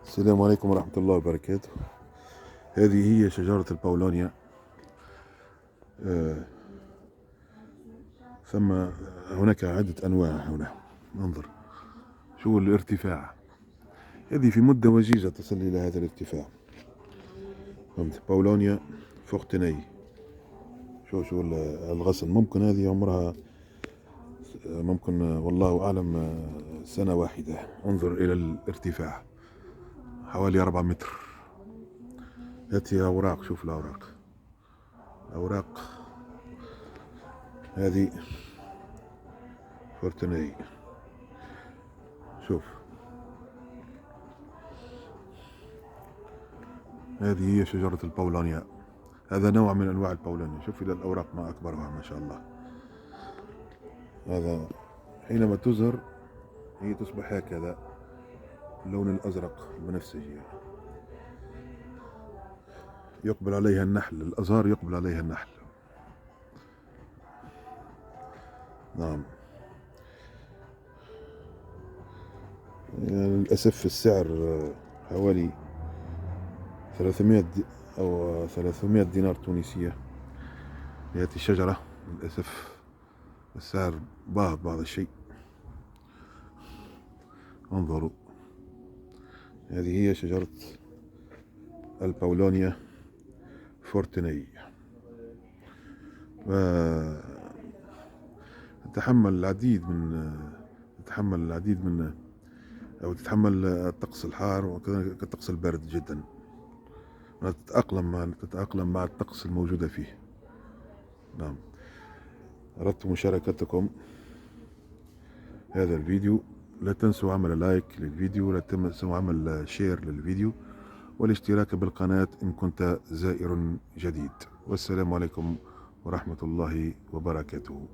السلام عليكم ورحمة الله وبركاته. هذه هي شجرة البولونيا. آه، ثم هناك عدة أنواع هنا. انظر شو الارتفاع، هذه في مدة وجيزة تصل إلى هذا الارتفاع. فهمت؟ بولونيا فورتيني. شو الغصن، ممكن هذه عمرها ممكن والله أعلم سنة واحدة. انظر إلى الارتفاع، حوالي 4 متر. هذه أوراق، شوف الأوراق هذه فورتيني. شوف، هذه هي شجرة البولونيا. هذا نوع من أنواع البولونيا. شوف إلى الأوراق ما أكبرها ما شاء الله. هذا حينما تزهر هي تصبح هكذا، اللون الأزرق البنفسجي. يقبل عليها النحل، الأزهار يقبل عليها النحل. نعم. يعني للأسف السعر حوالي 300 أو 300 دينار تونسية لهذه الشجرة. للأسف السعر باهظ بعض الشيء. انظروا، هذه هي شجرة البولونيا فورتيني. تتحمل العديد من أو تتحمل الطقس الحار وكذلك الطقس البارد جدا. تتأقلم مع الطقس الموجودة فيه. نعم. أردت مشاركتكم هذا الفيديو. لا تنسوا عمل لايك للفيديو، لا تنسوا عمل شير للفيديو، والاشتراك بالقناة إن كنت زائر جديد. والسلام عليكم ورحمة الله وبركاته.